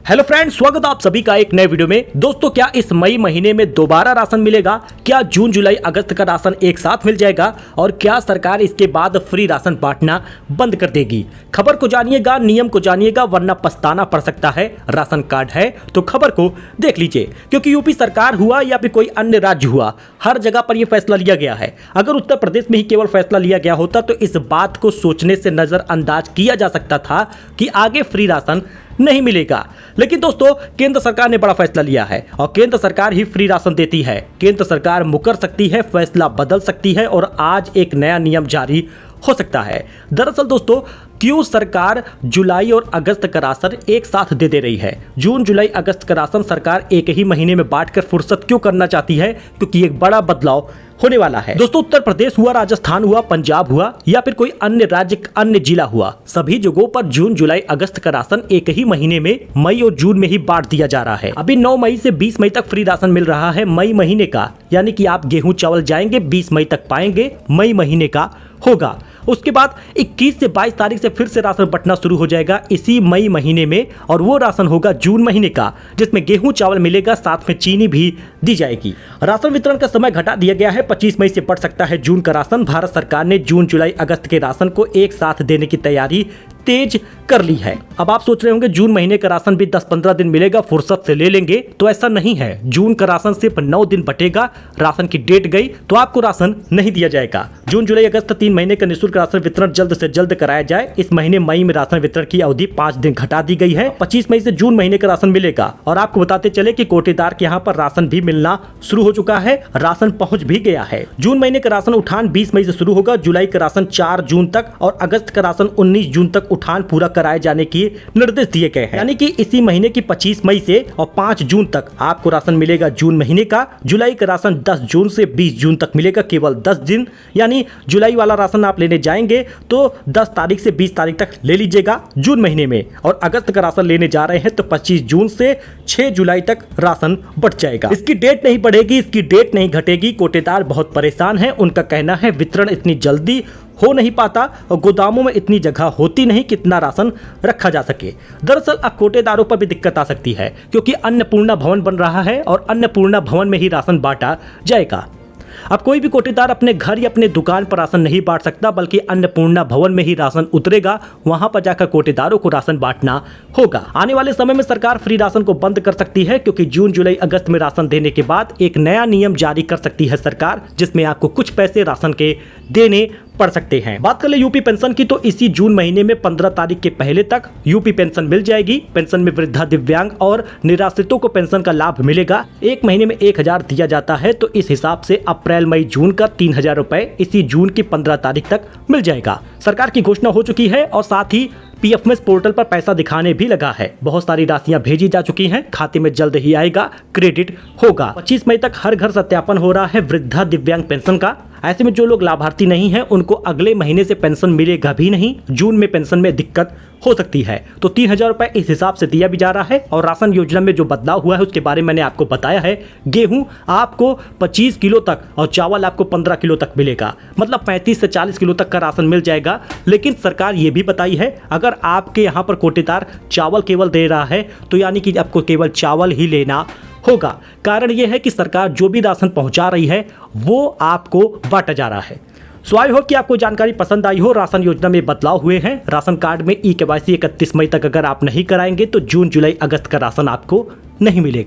Hello friends, स्वागत है आप सभी का एक नए वीडियो में। दोस्तों, क्या इस मई महीने में दोबारा राशन मिलेगा? क्या जून जुलाई अगस्त का राशन एक साथ मिल जाएगा? और क्या सरकार इसके बाद फ्री राशन बांटना बंद कर देगी? खबर को जानिएगा, नियम को जानिएगा, वरना पछताना पड़ सकता है। राशन कार्ड है तो खबर को देख लीजिए, क्योंकि यूपी सरकार हुआ या फिर कोई अन्य राज्य हुआ, हर जगह पर यह फैसला लिया गया है। अगर उत्तर प्रदेश में ही केवल फैसला लिया गया होता तो इस बात को सोचने से नजरअंदाज किया जा सकता था कि आगे फ्री राशन नहीं मिलेगा। लेकिन दोस्तों, केंद्र सरकार ने बड़ा फैसला लिया है और केंद्र सरकार ही फ्री राशन देती है। केंद्र सरकार मुकर सकती है, फैसला बदल सकती है और आज एक नया नियम जारी हो सकता है। दरअसल दोस्तों, क्यों सरकार जुलाई और अगस्त का राशन एक साथ दे रही है? जून जुलाई अगस्त का राशन सरकार एक ही महीने में बांटकर फुर्सत क्यों करना चाहती है? क्योंकि एक बड़ा बदलाव होने वाला है। दोस्तों, उत्तर प्रदेश हुआ, राजस्थान हुआ, पंजाब हुआ या फिर कोई अन्य राज्य, अन्य जिला हुआ, सभी जगहों पर जून जुलाई अगस्त का राशन एक ही महीने में मई और जून में ही बांट दिया जा रहा है। अभी 9 मई से 20 मई तक फ्री राशन मिल रहा है मई महीने का, यानी कि आप गेहूं चावल जाएंगे 20 मई तक पाएंगे, मई महीने का होगा। उसके बाद 21 से 22 तारीख से फिर से राशन बंटना शुरू हो जाएगा इसी मई महीने में, और वो राशन होगा जून महीने का, जिसमें गेहूं चावल मिलेगा, साथ में चीनी भी दी जाएगी। राशन वितरण का समय घटा दिया गया है, 25 मई से पड़ सकता है जून का राशन। भारत सरकार ने जून जुलाई अगस्त के राशन को एक साथ देने की तैयारी तेज कर ली है। अब आप सोच रहे होंगे जून महीने का राशन भी 10-15 दिन मिलेगा, फुर्सत से ले लेंगे, तो ऐसा नहीं है। जून का राशन सिर्फ 9 दिन बटेगा। राशन की डेट गई तो आपको राशन नहीं दिया जाएगा। जून जुलाई अगस्त 3 महीने का निःशुल्क राशन वितरण जल्द से जल्द कराया जाए। इस महीने मई में राशन वितरण की अवधि 5 दिन घटा दी गई है। 25 मई से जून महीने का राशन मिलेगा। और आपको बताते चले कि कोटेदार के यहाँ पर राशन भी मिलना शुरू हो चुका है, राशन पहुंच भी गया है। जून महीने का राशन उठान 20 मई से शुरू होगा, जुलाई का राशन 4 जून तक और अगस्त का राशन 19 जून तक उठान पूरा कराए जाने के निर्देश दिए गए हैं। यानी कि इसी महीने की 25 मई से और 5 जून तक आपको राशन मिलेगा जून महीने का। जुलाई का राशन 10 जून से 20 जून तक मिलेगा, केवल 10 दिन। यानी जुलाई वाला राशन आप लेने जाएंगे तो 10 तारीख से 20 तारीख तक ले लीजिएगा जून महीने में, और अगस्त का राशन लेने जा रहे हैं तो 25 जून से 6 जुलाई तक राशन बढ़ जाएगा। इसकी डेट नहीं बढ़ेगी, इसकी डेट नहीं घटेगी। कोटेदार बहुत परेशान है। उनका कहना है वितरण इतनी जल्दी हो नहीं पाता और गोदामों में इतनी जगह होती नहीं कि इतना राशन रखा जा सके। दरअसल अब कोटेदारों पर भी दिक्कत आ सकती है, क्योंकि अन्नपूर्णा भवन बन रहा है और अन्नपूर्णा भवन में ही राशन बांटा जाएगा। अब कोई भी कोटेदार अपने घर या अपने दुकान पर राशन नहीं बांट सकता, बल्कि अन्नपूर्णा भवन में ही राशन उतरेगा। वहां पर जाकर कोटेदारों को राशन बांटना होगा। आने वाले समय में सरकार फ्री राशन को बंद कर सकती है, क्योंकि जून जुलाई अगस्त में राशन देने के बाद एक नया नियम जारी कर सकती है सरकार, जिसमें आपको कुछ पैसे राशन के देने पड़ सकते हैं। बात कर ले यूपी पेंशन की, तो इसी जून महीने में 15 तारीख के पहले तक यूपी पेंशन मिल जाएगी। पेंशन में वृद्धा, दिव्यांग और निराश्रितों को पेंशन का लाभ मिलेगा। एक महीने में 1000 दिया जाता है, तो इस हिसाब से अप्रैल मई जून का 3000 रुपए इसी जून की 15 तारीख तक मिल जाएगा। सरकार की घोषणा हो चुकी है और साथ ही पीएफएमएस पोर्टल पर पैसा दिखाने भी लगा है। बहुत सारी राशियां भेजी जा चुकी हैं, खाते में जल्द ही आएगा, क्रेडिट होगा। 25 मई तक हर घर सत्यापन हो रहा है वृद्धा, दिव्यांग पेंशन का। ऐसे में जो लोग लाभार्थी नहीं हैं उनको अगले महीने से पेंशन मिलेगा भी नहीं। जून में पेंशन में दिक्कत हो सकती है, तो 3000 रुपए इस हिसाब से दिया भी जा रहा है। और राशन योजना में जो बदलाव हुआ है उसके बारे में मैंने आपको बताया है। गेहूं आपको 25 किलो तक और चावल आपको 15 किलो तक मिलेगा, मतलब 35 से 40 किलो तक का राशन मिल जाएगा। लेकिन सरकार ये भी बताई है, अगर आपके यहाँ पर कोटेदार चावल केवल दे रहा है तो यानी कि आपको केवल चावल ही लेना होगा। कारण यह है कि सरकार जो भी राशन पहुंचा रही है वो आपको बांटा जा रहा है। सो आई होप कि आपको जानकारी पसंद आई हो। राशन योजना में बदलाव हुए हैं। राशन कार्ड में ई-केवाईसी 31 मई तक अगर आप नहीं कराएंगे तो जून जुलाई अगस्त का राशन आपको नहीं मिलेगा।